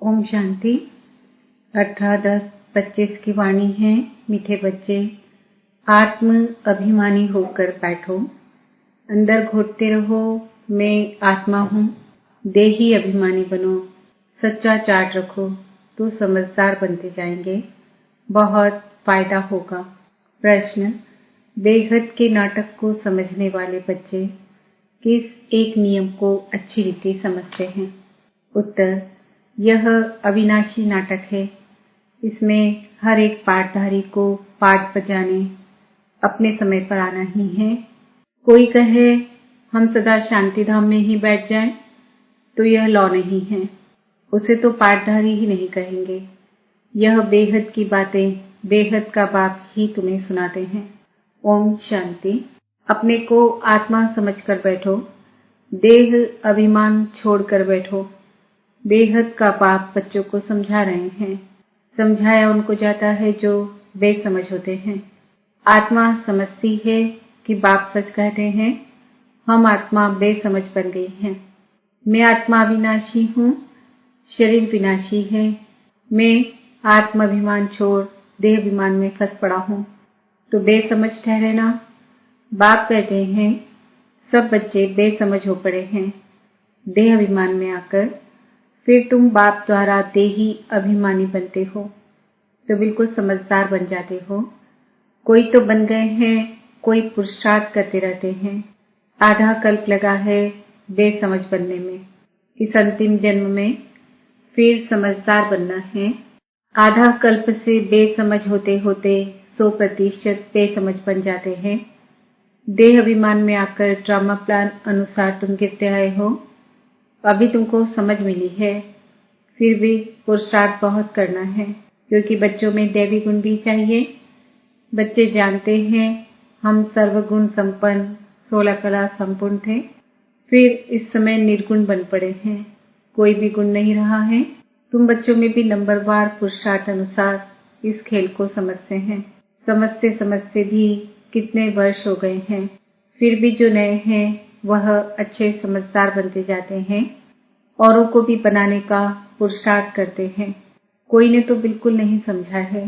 ओम शांति। 18-10-25 की वाणी है। मीठे बच्चे, आत्म अभिमानी होकर बैठो। अंदर घोटते रहो, मैं आत्मा हूँ। देही अभिमानी बनो। सच्चा चार्ट रखो तो समझदार बनते जाएंगे। बहुत फायदा होगा। प्रश्न: बेहद के नाटक को समझने वाले बच्चे किस एक नियम को अच्छी रीति समझते हैं? उत्तर: यह अविनाशी नाटक है। इसमें हर एक पाठधारी को पाठ बजाने अपने समय पर आना ही है। कोई कहे हम सदा शांति धाम में ही बैठ जाएं, तो यह लॉ नहीं है। उसे तो पाठधारी ही नहीं कहेंगे। यह बेहद की बातें बेहद का बाप ही तुम्हें सुनाते हैं। ओम शांति। अपने को आत्मा समझकर बैठो। देह अभिमान छोड़कर बैठो। बेहद का बाप बच्चों को समझा रहे हैं। समझाया उनको जाता है जो बेसमझ होते हैं। आत्मा समझती है कि बाप सच कहते हैं। हम आत्मा बेसमझ बन गई हैं। मैं आत्मा अविनाशी हूँ, शरीर विनाशी है। मैं आत्माभिमान छोड़ देह अभिमान में फंस पड़ा हूँ, तो बेसमझ ठहरे ना। बाप कहते हैं सब बच्चे बेसमझ हो पड़े हैं देह अभिमान में आकर। फिर तुम बाप द्वारा देही अभिमानी बनते हो तो बिल्कुल समझदार बन जाते हो। कोई तो बन गए हैं, कोई पुरुषार्थ करते रहते हैं। आधा कल्प लगा है बेसमझ बनने में। इस अंतिम जन्म में फिर समझदार बनना है। आधा कल्प से बेसमझ होते होते 100% बेसमझ बन जाते हैं। देह अभिमान में आकर ड्रामा प्लान अनुसार तुम गिरते आए हो। अभी तुमको समझ मिली है, फिर भी पुरुषार्थ बहुत करना है, क्योंकि बच्चों में दैवी गुण भी चाहिए। बच्चे जानते हैं हम सर्वगुण संपन्न 16 कला संपूर्ण थे, फिर इस समय निर्गुण बन पड़े हैं। कोई भी गुण नहीं रहा है। तुम बच्चों में भी नंबरवार पुरुषार्थ अनुसार इस खेल को समझते हैं। समझते समझते भी कितने वर्ष हो गए हैं, फिर भी जो नए हैं वह अच्छे समझदार बनते जाते हैं। औरों को भी बनाने का पुरुषार्थ करते हैं। कोई ने तो बिल्कुल नहीं समझा है।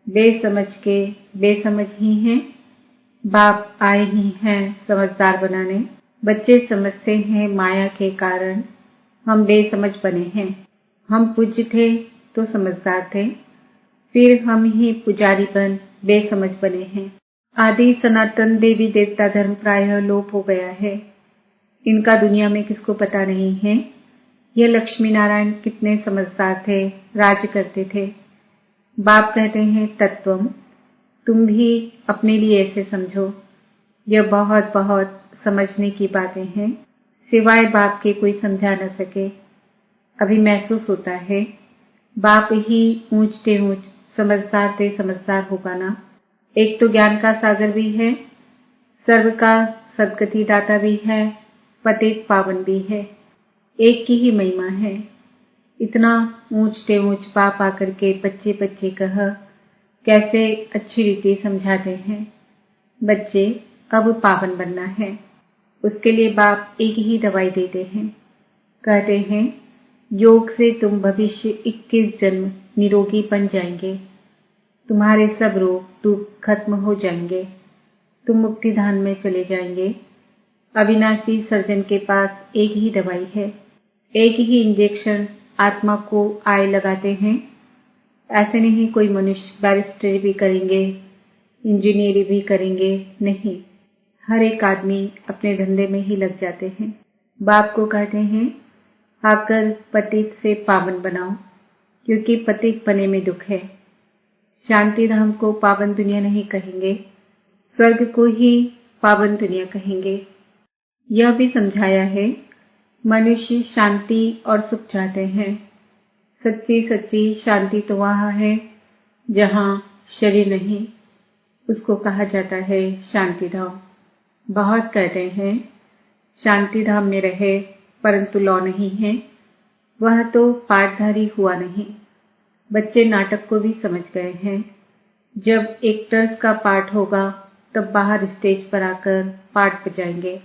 बेसमझ के बेसमझ ही हैं। बाप आए ही हैं समझदार बनाने। बच्चे समझते हैं माया के कारण हम बेसमझ बने हैं। हम पूज्य थे तो समझदार थे, फिर हम ही पुजारी बन बेसमझ बने हैं। आदि सनातन देवी देवता धर्म प्रायः लोप हो गया है। इनका दुनिया में किसको पता नहीं है। यह लक्ष्मी नारायण कितने समझदार थे, राज्य करते थे। बाप कहते हैं तत्वम, तुम भी अपने लिए ऐसे समझो। यह बहुत बहुत समझने की बातें हैं। सिवाय बाप के कोई समझा न सके। अभी महसूस होता है बाप ही ऊंचते ऊंच समझदार से समझदार होगा ना। एक तो ज्ञान का सागर भी है, सर्व का सदगति दाता भी है, पतित पावन भी है। एक की ही महिमा है। इतना ऊंचते ऊंच बाप आकर के बच्चे बच्चे कह कैसे अच्छी रीति समझाते हैं। बच्चे अब पावन बनना है, उसके लिए बाप एक ही दवाई देते हैं। कहते हैं योग से तुम भविष्य 21 जन्म निरोगी बन जाएंगे। तुम्हारे सब रोग दुख खत्म हो जाएंगे। तुम मुक्ति धाम में चले जाएंगे। अविनाशी सर्जन के पास एक ही दवाई है, एक ही इंजेक्शन आत्मा को आए लगाते हैं। ऐसे नहीं कोई मनुष्य बैरिस्टरी भी करेंगे, इंजीनियरिंग भी करेंगे, नहीं। हर एक आदमी अपने धंधे में ही लग जाते हैं। बाप को कहते हैं आकर पतित से पावन बनाओ, क्योंकि पतित बने में दुख है। शांति धाम को पावन दुनिया नहीं कहेंगे, स्वर्ग को ही पावन दुनिया कहेंगे। यह भी समझाया है मनुष्य शांति और सुख चाहते हैं। सच्ची सच्ची शांति तो वहाँ है जहाँ शरीर नहीं, उसको कहा जाता है शांति धाम। बहुत कहते हैं शांति धाम में रहे, परंतु लौ नहीं है। वह तो पाठधारी हुआ नहीं। बच्चे नाटक को भी समझ गए हैं। जब एक्टर्स का पाठ होगा तब बाहर स्टेज पर आकर पाठ बजाएंगे।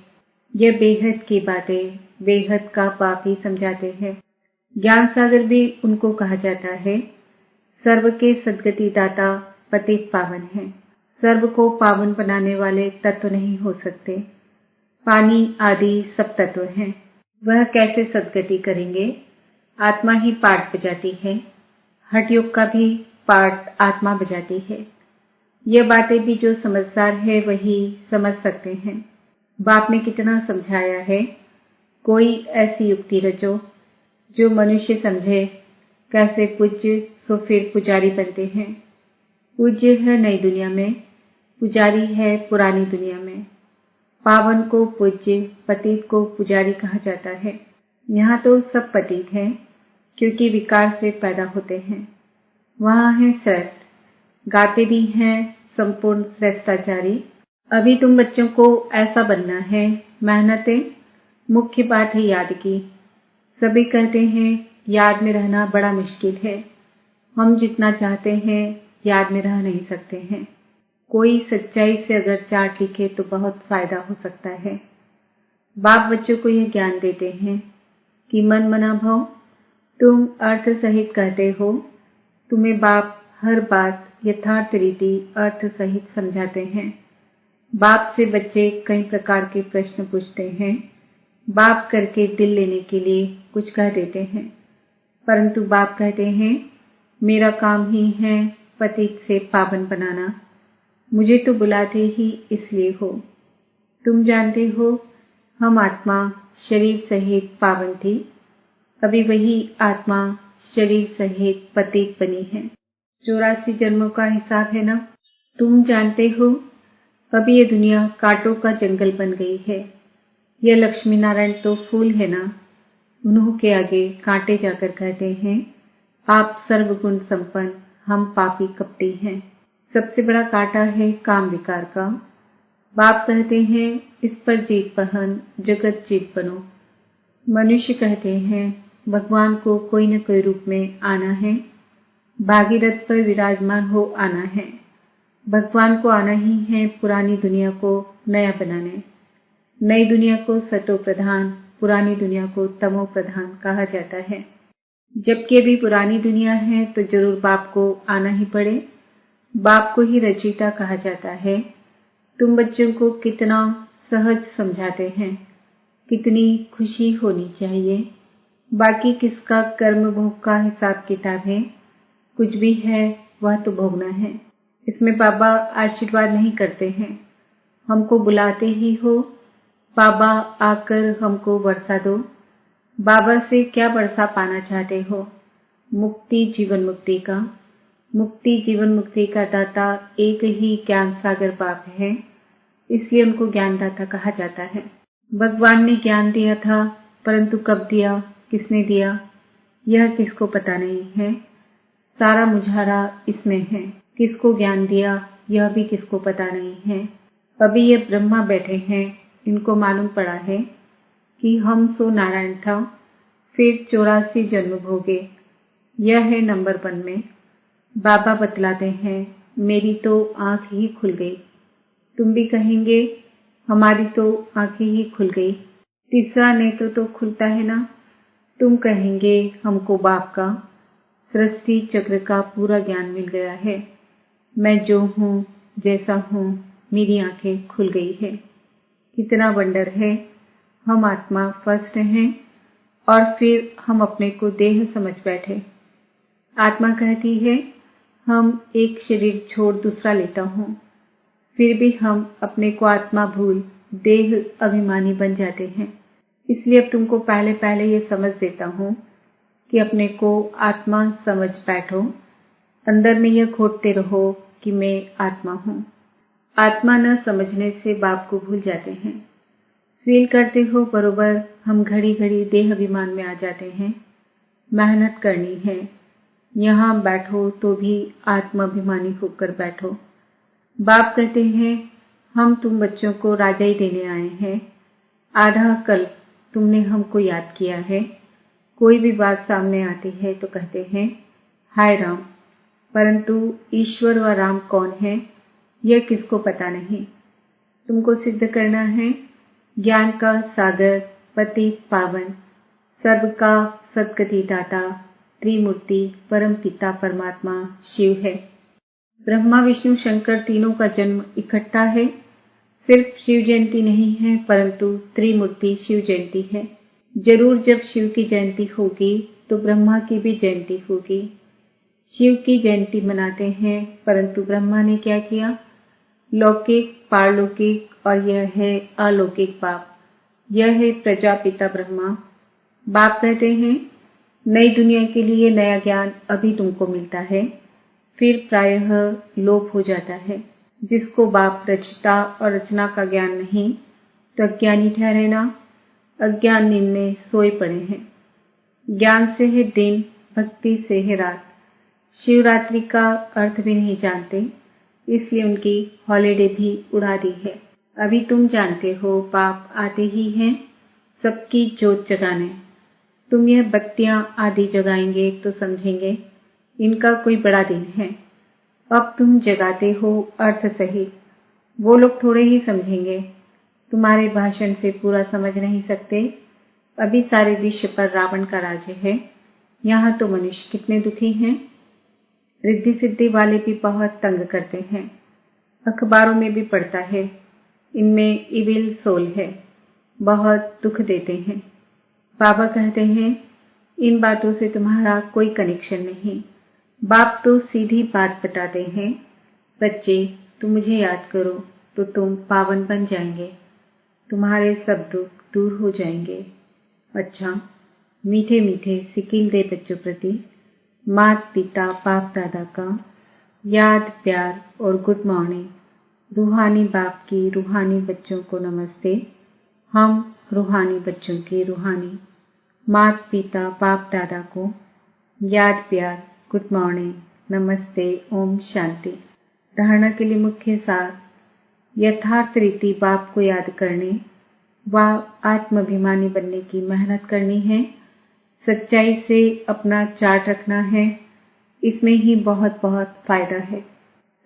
यह बेहद की बातें बेहद का बाप ही समझाते हैं। ज्ञान सागर भी उनको कहा जाता है। सर्व के सद्गति दाता पतित पावन है। सर्व को पावन बनाने वाले तत्व नहीं हो सकते। पानी आदि सब तत्व हैं। वह कैसे सद्गति करेंगे? आत्मा ही पाठ बजाती है। हठ योग का भी पाठ आत्मा बजाती है। यह बातें भी जो समझदार है वही समझ सकते हैं। बाप ने कितना समझाया है। कोई ऐसी युक्ति रचो जो मनुष्य समझे। कैसे पूज्य सो फिर पुजारी बनते हैं। पूज्य है नई दुनिया में, पुजारी है पुरानी दुनिया में। पावन को पूज्य, पतित को पुजारी कहा जाता है। यहाँ तो सब पतित हैं क्योंकि विकार से पैदा होते हैं। वहाँ है श्रेष्ठ, गाते भी हैं संपूर्ण श्रेष्ठाचारी। अभी तुम बच्चों को ऐसा बनना है। मेहनतें मुख्य बात है याद की। सभी कहते हैं याद में रहना बड़ा मुश्किल है। हम जितना चाहते हैं याद में रह नहीं सकते हैं। कोई सच्चाई से अगर चार्ट लिखे तो बहुत फायदा हो सकता है। बाप बच्चों को यह ज्ञान देते हैं कि मन मना भव, तुम अर्थ सहित कहते हो। तुम्हें बाप हर बात यथार्थ रीति अर्थ सहित समझाते हैं। बाप से बच्चे कई प्रकार के प्रश्न पूछते हैं। बाप करके दिल लेने के लिए कुछ कह देते हैं, परंतु बाप कहते हैं मेरा काम ही है पतित से पावन बनाना। मुझे तो बुलाते ही इसलिए हो। तुम जानते हो हम आत्मा शरीर सहित पावन थी। अभी वही आत्मा शरीर सहित पतित बनी है। 84 जन्मों का हिसाब है ना। तुम जानते हो अभी ये दुनिया कांटों का जंगल बन गई है। यह लक्ष्मी नारायण तो फूल है ना। उन्हों के आगे कांटे जाकर कहते हैं आप सर्वगुण संपन्न, हम पापी कपटी हैं। सबसे बड़ा कांटा है काम विकार का। बाप कहते हैं इस पर जीत पहन, जगत जीत बनो। मनुष्य कहते हैं भगवान को कोई न कोई रूप में आना है। भागीरथ पर विराजमान हो आना है। भगवान को आना ही है पुरानी दुनिया को नया बनाने। नई दुनिया को सतो प्रधान, पुरानी दुनिया को तमो प्रधान कहा जाता है। जबकि अभी पुरानी दुनिया है तो जरूर बाप को आना ही पड़े। बाप को ही रचयिता कहा जाता है। तुम बच्चों को कितना सहज समझाते हैं, कितनी खुशी होनी चाहिए। बाकी किसका कर्म भोग का हिसाब किताब है। कुछ भी है वह तो भोगना है। इसमें बाबा आशीर्वाद नहीं करते हैं। हमको बुलाते ही हो बाबा आकर हमको वर्षा दो। बाबा से क्या वर्षा पाना चाहते हो? मुक्ति जीवन मुक्ति का। मुक्ति जीवन मुक्ति का दाता एक ही ज्ञान सागर बाप है, इसलिए उनको ज्ञानदाता कहा जाता है। भगवान ने ज्ञान दिया था, परंतु कब दिया, किसने दिया, यह किसको पता नहीं है। सारा मुझारा इसमें है। किसको ज्ञान दिया यह भी किसको पता नहीं है। अभी ये ब्रह्मा बैठे हैं, इनको मालूम पड़ा है कि हम सो नारायण था, फिर 84 जन्म भोगे। यह है नंबर 1 में। बाबा बतलाते हैं मेरी तो आंख ही खुल गई। तुम भी कहेंगे हमारी तो आंखें ही खुल गई। तीसरा नेत्र तो खुलता है ना। तुम कहेंगे हमको बाप का सृष्टि चक्र का पूरा ज्ञान मिल गया है। मैं जो हूँ, जैसा हूँ, मेरी आंखें खुल गई है। कितना वंडर है। हम आत्मा फर्स्ट हैं और फिर हम अपने को देह समझ बैठे। आत्मा कहती है हम एक शरीर छोड़ दूसरा लेता हूँ, फिर भी हम अपने को आत्मा भूल देह अभिमानी बन जाते हैं। इसलिए अब तुमको पहले पहले ये समझ देता हूँ कि अपने को आत्मा समझ बैठो। अंदर में यह घोटते रहो कि मैं आत्मा हूँ। आत्मा न समझने से बाप को भूल जाते हैं। फील करते हो बरोबर हम घड़ी घड़ी देह अभिमान में आ जाते हैं। मेहनत करनी है। यहाँ बैठो तो भी आत्माभिमानी होकर बैठो। बाप कहते हैं हम तुम बच्चों को राजाई देने आए हैं। आधा कल्प तुमने हमको याद किया है। कोई भी बात सामने आती है तो कहते हैं हाय राम, परंतु ईश्वर व राम कौन है यह किसको पता नहीं। तुमको सिद्ध करना है ज्ञान का सागर पतित पावन सर्व का सद्गति दाता त्रिमूर्ति परम पिता परमात्मा शिव है। ब्रह्मा विष्णु शंकर तीनों का जन्म इकट्ठा है। सिर्फ शिव जयंती नहीं है परंतु त्रिमूर्ति शिव जयंती है। जरूर जब शिव की जयंती होगी तो ब्रह्मा की भी जयंती होगी। शिव की जयंती मनाते हैं परंतु ब्रह्मा ने क्या किया? लौकिक, पारलौकिक और यह है अलौकिक बाप। यह है प्रजापिता ब्रह्मा। बाप कहते हैं नई दुनिया के लिए नया ज्ञान अभी तुमको मिलता है, फिर प्रायः लोप हो जाता है। जिसको बाप रचता और रचना का ज्ञान नहीं तो अज्ञानी ठहरे ना। अज्ञान नींद में सोए पड़े हैं। ज्ञान से है दिन, भक्ति से है रात। शिवरात्रि का अर्थ भी नहीं जानते, इसलिए उनकी हॉलिडे भी उड़ा दी है। अभी तुम जानते हो बाप आते ही हैं सबकी जोत जगाने। तुम यह बत्तियां आदि जगाएंगे तो समझेंगे इनका कोई बड़ा दिन है। अब तुम जगाते हो अर्थ सही, वो लोग थोड़े ही समझेंगे। तुम्हारे भाषण से पूरा समझ नहीं सकते। अभी सारे विश्व पर रावण का राज्य है। यहाँ तो मनुष्य कितने दुखी हैं। रिद्धि सिद्धि वाले भी बहुत तंग करते हैं। अखबारों में भी पढ़ता है इनमें इविल सोल है, बहुत दुख देते हैं। बाबा कहते हैं इन बातों से तुम्हारा कोई कनेक्शन नहीं। बाप तो सीधी बात बताते हैं, बच्चे तुम मुझे याद करो तो तुम पावन बन जाएंगे, तुम्हारे सब दुख दूर हो जाएंगे। अच्छा, मीठे मीठे सिकिल दे बच्चों प्रति माता पिता बाप दादा का याद प्यार और गुड मॉर्निंग। रूहानी बाप की रूहानी बच्चों को नमस्ते। हम रूहानी बच्चों की रूहानी माता पिता बाप दादा को याद प्यार गुड मॉर्निंग नमस्ते ओम शांति। धारणा के लिए मुख्य सार यथार्थ रीति बाप को याद करने व आत्माभिमानी बनने की मेहनत करनी है। सच्चाई से अपना चार्ट रखना है, इसमें ही बहुत बहुत फायदा है।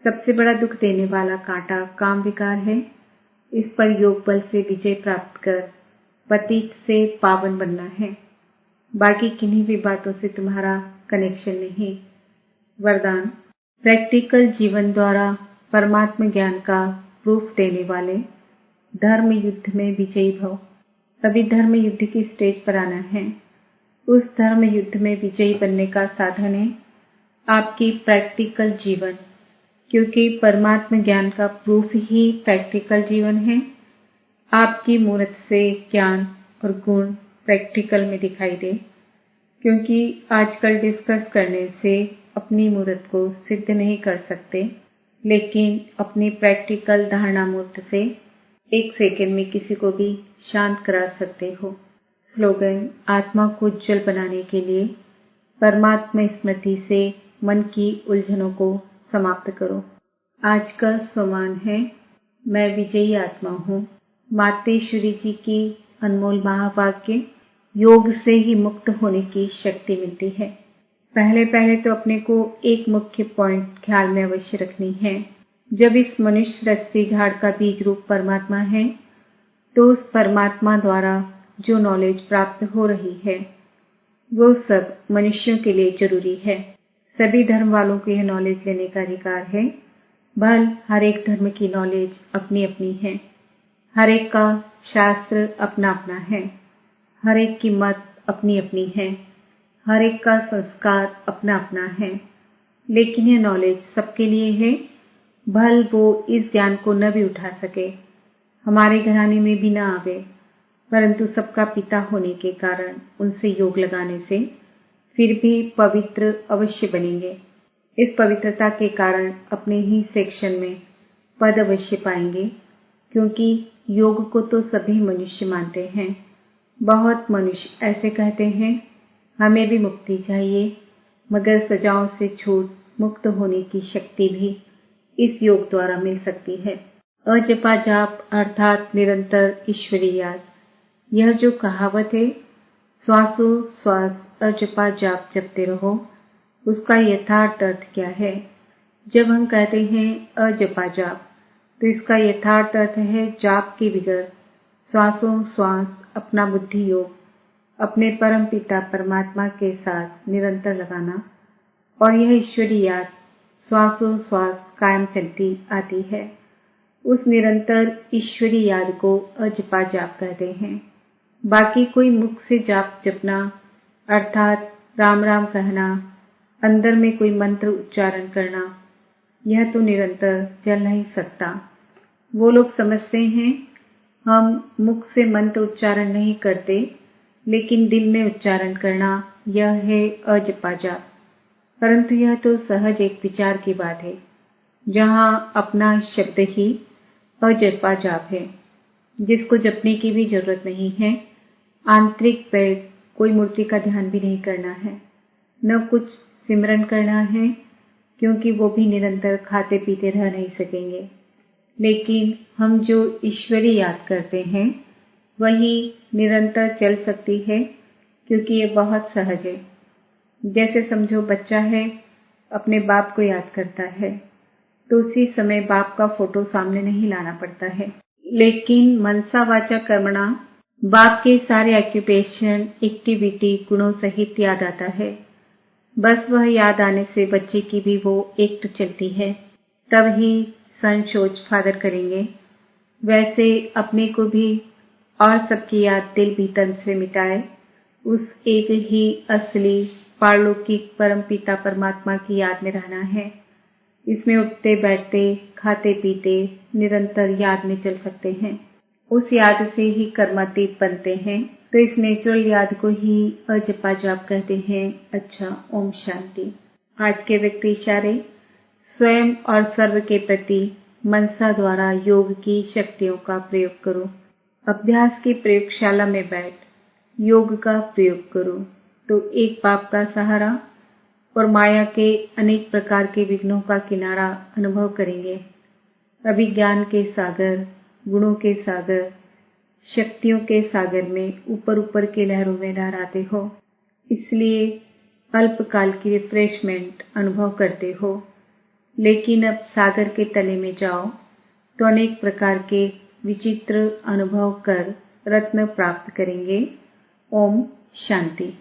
सबसे बड़ा दुख देने वाला कांटा काम विकार है। इस पर योग बल से विजय प्राप्त कर पतित से पावन बनना है। बाकी किन्हीं भी बातों से तुम्हारा कनेक्शन नहीं। वरदान प्रैक्टिकल जीवन द्वारा परमात्मा ज्ञान का प्रूफ देने वाले धर्म युद्ध में विजयी भव। अभी धर्म युद्ध की स्टेज पर आना है। उस धर्म युद्ध में विजयी बनने का साधन है आपकी प्रैक्टिकल जीवन, क्योंकि परमात्मा ज्ञान का प्रूफ ही प्रैक्टिकल जीवन है। आपकी मूर्त से ज्ञान और गुण प्रैक्टिकल में दिखाई दे, क्योंकि आजकल डिस्कस करने से अपनी मूर्त को सिद्ध नहीं कर सकते, लेकिन अपनी प्रैक्टिकल धारणा मूर्त से एक सेकंड में किसी को भी शांत करा सकते हो। स्लोगन आत्मा को उज्जवल बनाने के लिए परमात्मा स्मृति से मन की उलझनों को समाप्त करो। आज का सोमान है मैं विजयी आत्मा हूँ। मातेश्वरी जी की अनमोल महावाक्य योग से ही मुक्त होने की शक्ति मिलती है। पहले तो अपने को एक मुख्य पॉइंट ख्याल में अवश्य रखनी है। जब इस मनुष्य रस्सी झाड़ का बीज रूप परमात्मा है तो उस परमात्मा द्वारा जो नॉलेज प्राप्त हो रही है वो सब मनुष्यों के लिए जरूरी है। सभी धर्म वालों को यह नॉलेज लेने का अधिकार है। भल हर एक धर्म की नॉलेज अपनी अपनी है। हर एक का शास्त्र अपना अपना है। हर एक की मत अपनी अपनी है। हर एक का संस्कार अपना अपना है। लेकिन यह नॉलेज सबके लिए है। भल वो इस ज्ञान को न भी उठा सके, हमारे घराने में भी न आवे, परंतु सबका पिता होने के कारण उनसे योग लगाने से फिर भी पवित्र अवश्य बनेंगे। इस पवित्रता के कारण अपने ही सेक्शन में पद अवश्य पाएंगे, क्योंकि योग को तो सभी मनुष्य मानते हैं। बहुत मनुष्य ऐसे कहते हैं हमें भी मुक्ति चाहिए, मगर सजाओं से छूट मुक्त होने की शक्ति भी इस योग द्वारा मिल सकती है। अजपा जाप अर्थात निरंतर ईश्वरीय याद। यह जो कहावत है श्वासों श्वास अजपा जाप जपते रहो, उसका यथार्थ अर्थ क्या है? जब हम कहते हैं अजपा जाप तो इसका यथार्थ अर्थ है जाप के बगैर श्वासों श्वास अपना बुद्धि योग अपने परम पिता परमात्मा के साथ निरंतर लगाना और यह ईश्वरी याद श्वासोश्वास कायम चलती आती है। उस निरंतर ईश्वरी याद को अजपा जाप कहते हैं। बाकी कोई मुख से जाप जपना अर्थात राम राम कहना, अंदर में कोई मंत्र उच्चारण करना, यह तो निरंतर चल नहीं सकता। वो लोग समझते हैं हम मुख से मंत्र उच्चारण नहीं करते, लेकिन दिल में उच्चारण करना यह है अजपा जाप। परंतु यह तो सहज एक विचार की बात है, जहां अपना शब्द ही अजपा जाप है, जिसको जपने की भी जरूरत नहीं है। आंतरिक पेट कोई मूर्ति का ध्यान भी नहीं करना है, न कुछ सिमरन करना है, क्योंकि वो भी निरंतर खाते पीते रह नहीं सकेंगे। लेकिन हम जो ईश्वरी याद करते हैं वही निरंतर चल सकती है, क्योंकि ये बहुत सहज है। जैसे समझो बच्चा है, अपने बाप को याद करता है तो उसी समय बाप का फोटो सामने नहीं लाना पड़ता है, लेकिन मनसा वाचा कर्मणा बाप के सारे ऑक्यूपेशन एक्टिविटी गुणों सहित याद आता है। बस वह याद आने से बच्चे की भी वो एक्ट चलती है, तब ही सन सोच फादर करेंगे। वैसे अपने को भी और सबकी याद दिल भीतर से मिटाए उस एक ही असली पारलौकिक परम पिता परमात्मा की याद में रहना है। इसमें उठते बैठते खाते पीते निरंतर याद में चल सकते हैं। उस याद से ही कर्मातीत बनते हैं, तो इस नेचुरल याद को ही अजपा जाप कहते हैं। अच्छा, ओम शांति। आज के व्यक्ति इशारे स्वयं और सर्व के प्रति मनसा द्वारा योग की शक्तियों का प्रयोग करो। अभ्यास की प्रयोगशाला में बैठ योग का प्रयोग करो तो एक बाप का सहारा और माया के अनेक प्रकार के विघ्नों का किनारा अनुभव करेंगे। अभी ज्ञान के सागर, गुणों के सागर, शक्तियों के सागर में ऊपर ऊपर के लहरों में लहराते हो, इसलिए अल्पकाल की रिफ्रेशमेंट अनुभव करते हो। लेकिन अब सागर के तले में जाओ तो अनेक प्रकार के विचित्र अनुभव कर रत्न प्राप्त करेंगे। ओम शांति।